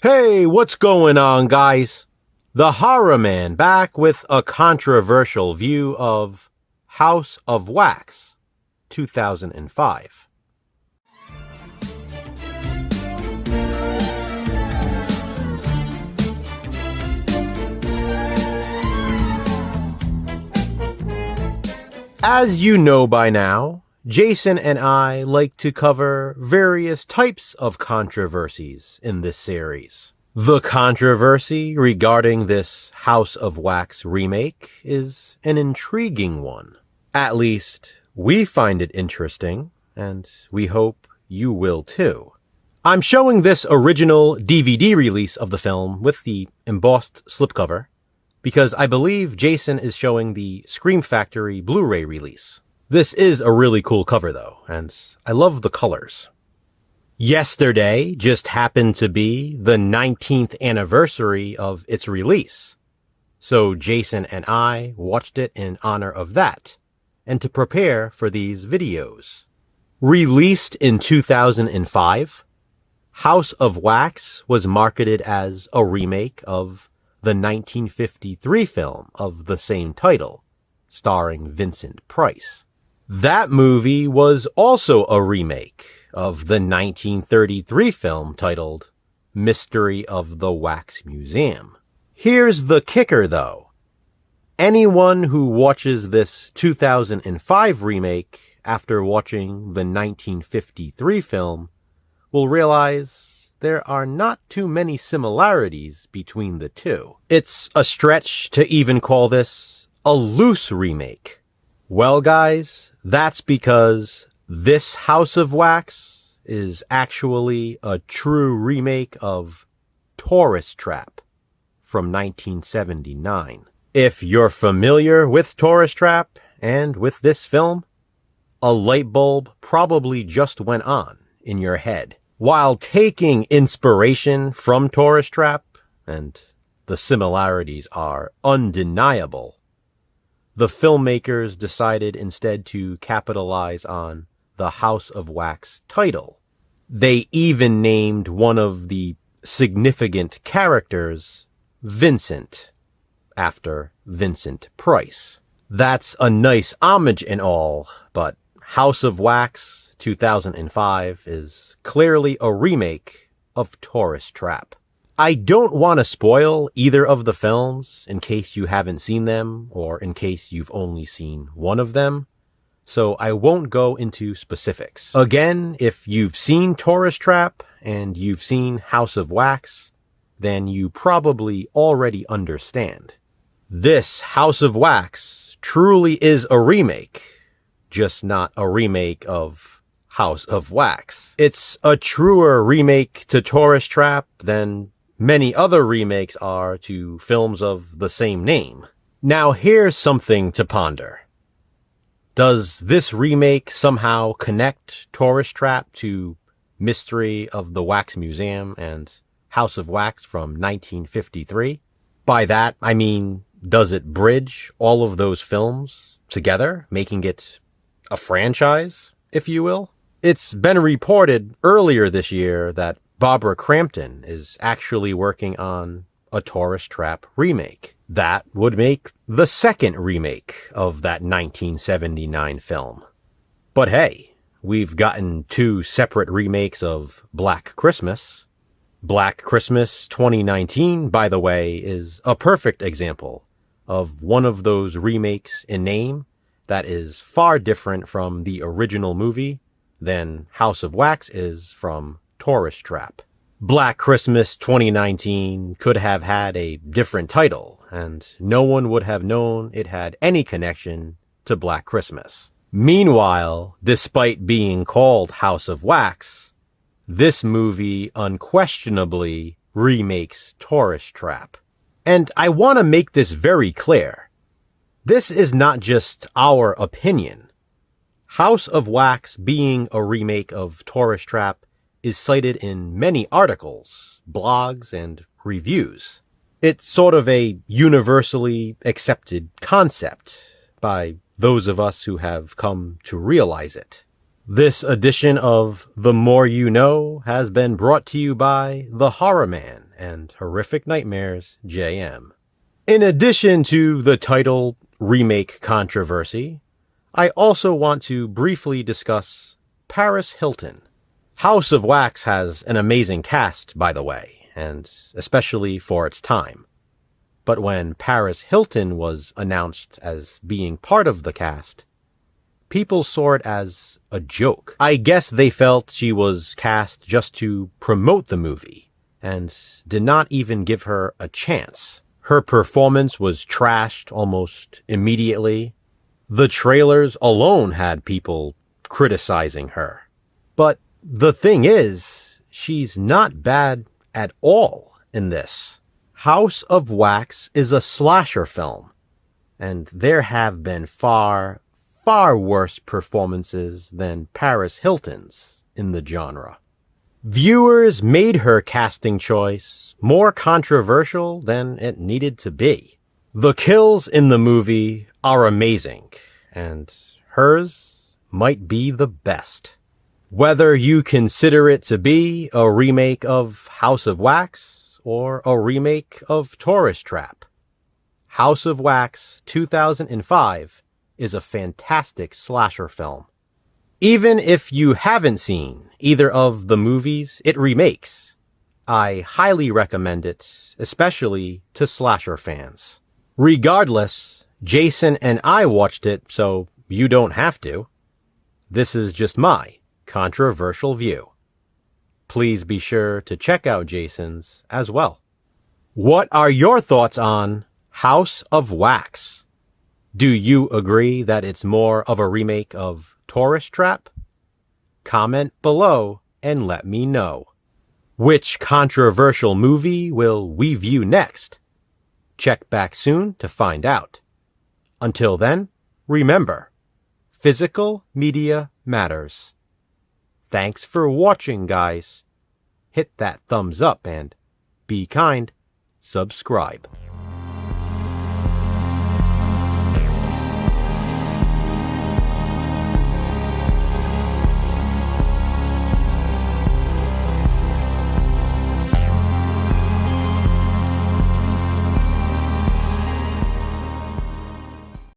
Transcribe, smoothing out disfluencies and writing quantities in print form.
Hey, what's going on, guys? The Horror Man back with a controversial view of House of Wax, 2005. As you know by now, Jason and I like to cover various types of controversies in this series. The controversy regarding this House of Wax remake is an intriguing one. At least, we find it interesting, and we hope you will too. I'm showing this original DVD release of the film with the embossed slipcover because I believe Jason is showing the Scream Factory Blu-ray release. This is a really cool cover though, and I love the colors. Yesterday just happened to be the 19th anniversary of its release, so Jason and I watched it in honor of that, and to prepare for these videos. Released in 2005, House of Wax was marketed as a remake of the 1953 film of the same title, starring Vincent Price. That movie was also a remake of the 1933 film titled Mystery of the Wax Museum. Here's the kicker though. Anyone who watches this 2005 remake after watching the 1953 film will realize there are not too many similarities between the two. It's a stretch to even call this a loose remake. Well, guys, that's because this House of Wax is actually a true remake of Tourist Trap from 1979. If you're familiar with Tourist Trap and with this film, a light bulb probably just went on in your head. While taking inspiration from Tourist Trap, and the similarities are undeniable, the filmmakers decided instead to capitalize on the House of Wax title. They even named one of the significant characters Vincent, after Vincent Price. That's a nice homage and all, but House of Wax 2005 is clearly a remake of Tourist Trap. I don't want to spoil either of the films in case you haven't seen them or in case you've only seen one of them, so I won't go into specifics. Again, if you've seen Tourist Trap and you've seen House of Wax, then you probably already understand. This House of Wax truly is a remake, just not a remake of House of Wax. It's a truer remake to Tourist Trap than many other remakes are to films of the same name. Now here's something to ponder. Does this remake somehow connect Tourist Trap to Mystery of the Wax Museum and House of Wax from 1953? By that, I mean, does it bridge all of those films together, making it a franchise, if you will? It's been reported earlier this year that Barbara Crampton is actually working on a Tourist Trap remake. That would make the second remake of that 1979 film. But hey, we've gotten two separate remakes of Black Christmas. Black Christmas 2019, by the way, is a perfect example of one of those remakes in name that is far different from the original movie than House of Wax is from Tourist Trap. Black Christmas 2019 could have had a different title, and no one would have known it had any connection to Black Christmas. Meanwhile, despite being called House of Wax, this movie unquestionably remakes Tourist Trap. And I want to make this very clear. This is not just our opinion. House of Wax being a remake of Tourist Trap is cited in many articles, blogs, and reviews. It's sort of a universally accepted concept by those of us who have come to realize it. This edition of The More You Know has been brought to you by The Horror Man and horrific nightmares, JM. In addition to the title remake controversy, I also want to briefly discuss Paris Hilton. House of Wax has an amazing cast, by the way, and especially for its time. But when Paris Hilton was announced as being part of the cast, people saw it as a joke. I guess they felt she was cast just to promote the movie, and did not even give her a chance. Her performance was trashed almost immediately. The trailers alone had people criticizing her. But the thing is, she's not bad at all in this. House of Wax is a slasher film, and there have been far worse performances than Paris Hilton's in the genre. Viewers made her casting choice more controversial than it needed to be. The kills in the movie are amazing, and hers might be the best. Whether you consider it to be a remake of House of Wax or a remake of Tourist Trap, House of Wax 2005 is a fantastic slasher film. Even if you haven't seen either of the movies it remakes, I highly recommend it, especially to slasher fans. Regardless, Jason and I watched it, so you don't have to. This is just my controversial view. Please be sure to check out Jason's as well. What are your thoughts on House of Wax? Do you agree that it's more of a remake of Tourist Trap? Comment below and let me know. Which controversial movie will we view next? Check back soon to find out. Until then, remember, physical media matters. Thanks for watching, guys. Hit that thumbs up and be kind. Subscribe.